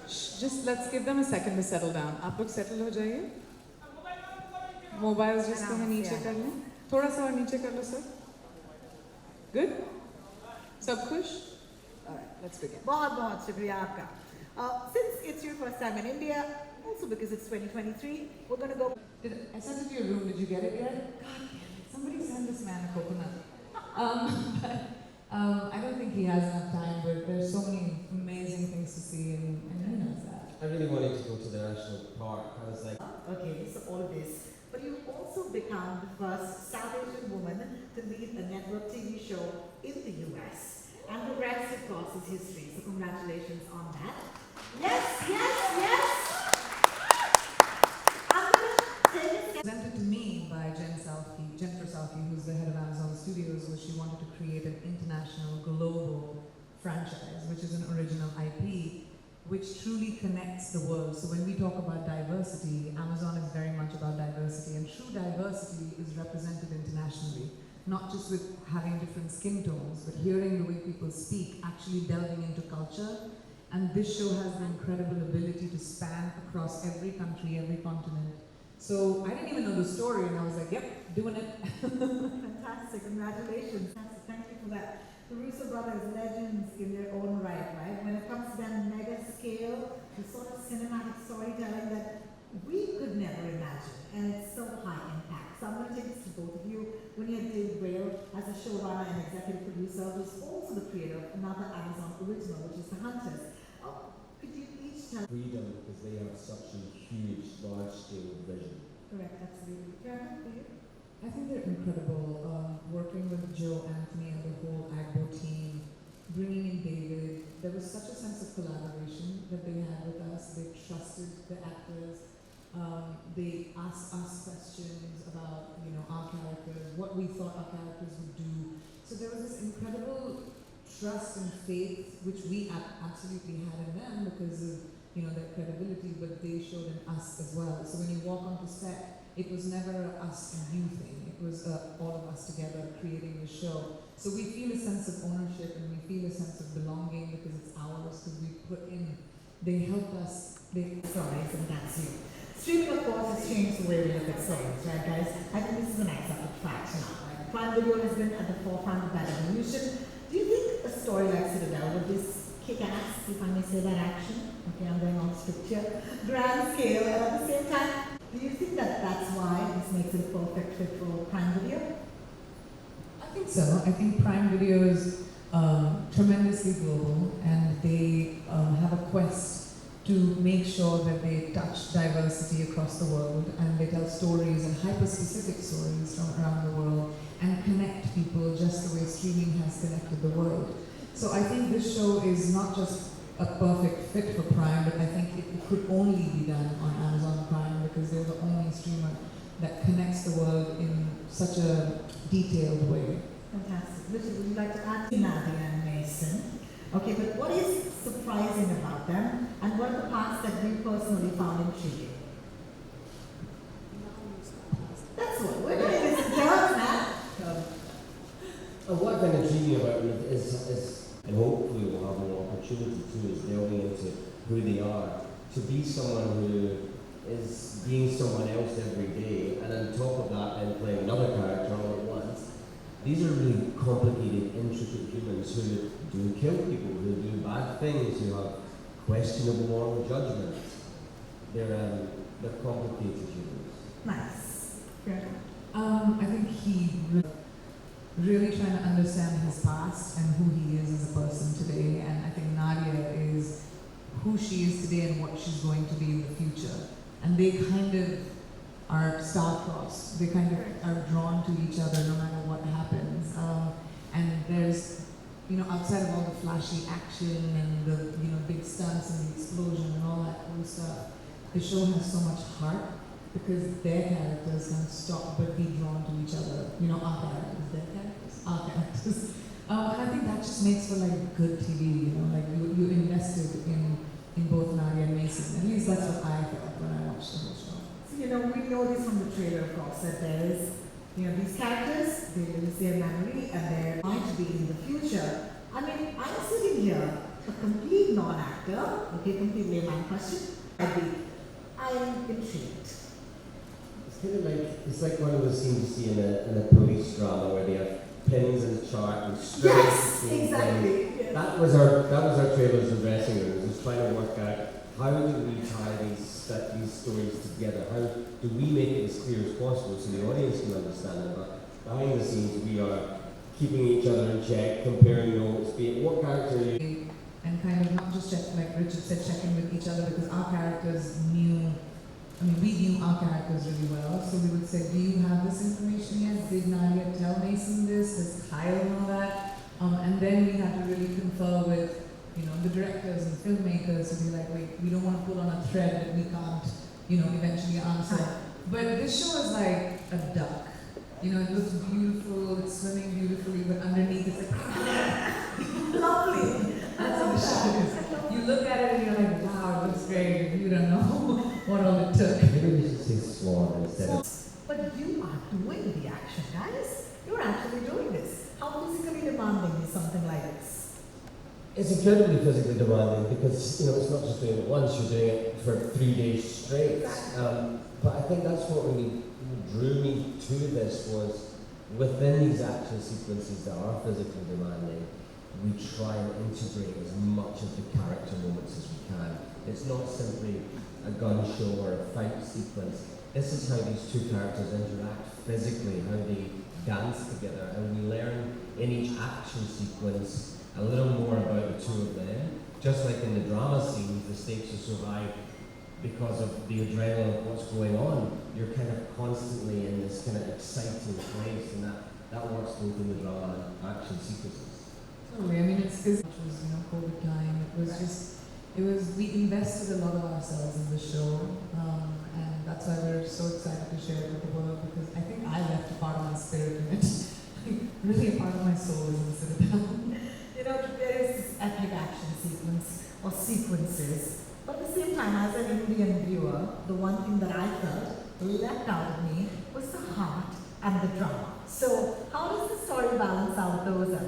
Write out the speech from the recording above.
Just let's give them a second to settle down. आप लोग settle हो जाइए. Mobiles just कहीं नीचे कर लें. थोड़ा सा और नीचे कर लो sir. Good? सब खुश? Alright, let's begin. बहुत शुक्रिया आपका. Since it's your first time in India, also because it's 2023, we're going to go. I sent it to your room. Did you get it yet? God damn it! Somebody send this man a coconut. I don't think he has enough time, but there's so many amazing things to see, and he knows that. I really wanted to go to the national park. I was like, Okay, so all this. But you also become the first South Asian woman to lead a network TV show in the US. And the rest, of course, is history. So congratulations on that. Yes! I'm going to take it. Presented to me by Jennifer Salke, who's the head of Amazon Studios, was she wanted to create an international, global franchise, which is an original IP, which truly connects the world. So when we talk about diversity, Amazon is very much about diversity, and true diversity is represented internationally, not just with having different skin tones, but hearing the way people speak, actually delving into culture. And this show has the incredible ability to span across every country, every continent. So I didn't even know the story, and I was like, yep, doing it. Fantastic, congratulations. Thank you for that. The Russo brothers, legends in their own right? When it comes to that mega scale, the sort of cinematic storytelling that we could never imagine, and it's so high impact. So I'm going to take this to both of you. When you did Whale as a showrunner and executive producer, was also the creator of another Amazon original, which is The Hunters. Could you each tell? freedom, because they have such a huge, large-scale vision. Correct, absolutely. Karen, for you? I think they're incredible. Working with Joe, Anthony, and the whole Agbo team, bringing in David, there was such a sense of collaboration that they had with us. They trusted the actors. They asked us questions about, our characters, what we thought our characters would do. So there was this incredible trust and faith, which we absolutely had in them because of, their credibility, but they showed in us as well. So when you walk onto set, it was never a us and you thing. It was all of us together creating the show. So we feel a sense of ownership and we feel a sense of belonging because it's ours, because we put in, they helped us. Stories, and that's you. Streaming, of course, has changed the way we look at stories, right, guys? I think this is an accepted fact now. Right? Prime Video has been at the forefront of that evolution. Do you think a story like Citadel, with this kick-ass, if I may say that, action, okay, I'm going on script here, grand scale, and at the same time, do you think that that's why this makes it a perfect fit for Prime Video? I think so. I think Prime Video is tremendously global, and they have a quest to make sure that they touch diversity across the world, and they tell stories and hyper-specific stories from around the world and connect people just the way streaming has connected the world. So I think this show is not just a perfect fit for Prime, but I think it could only be done on Amazon Prime because they're the only streamer that connects the world in such a detailed way. Fantastic. Richard, would you like to add to Nadia and Mason? Okay, but what is surprising about them, and what are the parts that you personally found intriguing? That's what we're doing this in terms, Matt. What I find intriguing about them is, and hopefully we'll have more opportunity too, is delving into who they are. To be someone who is being someone else every day, and on top of that then playing another character all at once. These are really complicated, intricate humans who do kill people, who do bad things, who have questionable moral judgments. They're complicated humans. Nice. Yeah. I think he really trying to understand his past and who he is as a person today, and I think Nadia is who she is today and what she's going to be in the future. And they kind of are star-crossed. They kind of are drawn to each other no matter what happens. And there's, outside of all the flashy action and the, big stunts and the explosion and all that cool stuff, the show has so much heart because their characters can't stop but be drawn to each other. Our characters, their characters, our characters. And I think that just makes for good TV, you invested in both Nadia and Mason. At least that's what I felt when I watched the whole show. So, we know this from the trailer, of course, that there is, these characters, they lose their memory and they're going to be in the future. I mean, I'm sitting here a complete non-actor, okay, complete layman question, I'm intrigued. It's kind of like, it's like one of those scenes you see in a police drama where they have pins and a chart and strings. Yes, exactly. Yes. That was our trailers and dressing rooms, just trying to work out how do we tie these stories together? How do we make it as clear as possible so the audience can understand it? But behind the scenes, we are keeping each other in check, comparing notes, being what character are you. And kind of not just check, like Richard said, checking with each other because our characters knew, I mean, we knew our characters really well. So we would say, do you have this information yet? Did Nadia tell Mason this? Does Kyle know that? And then we had to really confer with, the directors and filmmakers to be like, wait, we don't want to pull on a thread that we can't, eventually answer. But this show is like a duck. It looks beautiful, it's swimming beautifully, but underneath it's like, Lovely. that's what the show is. You look at it and you're like, wow, it looks great. You don't know what all it took. Maybe we should say swan instead of. But you are doing the action, guys. You're actually doing this. How physically demanding is something like this? It's incredibly physically demanding because it's not just doing it once, you're doing it for 3 days straight. But I think that's what really drew me to this was within these action sequences that are physically demanding, we try and integrate as much of the character moments as we can. It's not simply a gun show or a fight sequence. This is how these two characters interact physically, how they dance together, and we learn in each action sequence a little more about the two of them. Just like in the drama scenes, the stakes are so high because of the adrenaline of what's going on. You're kind of constantly in this kind of exciting place, and that works both in the drama and action sequences. Totally. I mean, it was COVID time. We invested a lot of ourselves in the show, and that's why we're so excited to share it with the world because I think I left a part of my spirit in it. Really, a part of my soul is in Citadel. There is this epic action sequence or sequences, but at the same time, as an Indian viewer, the one thing that I felt left out of me was the heart and the drama. So, how does the story balance out those?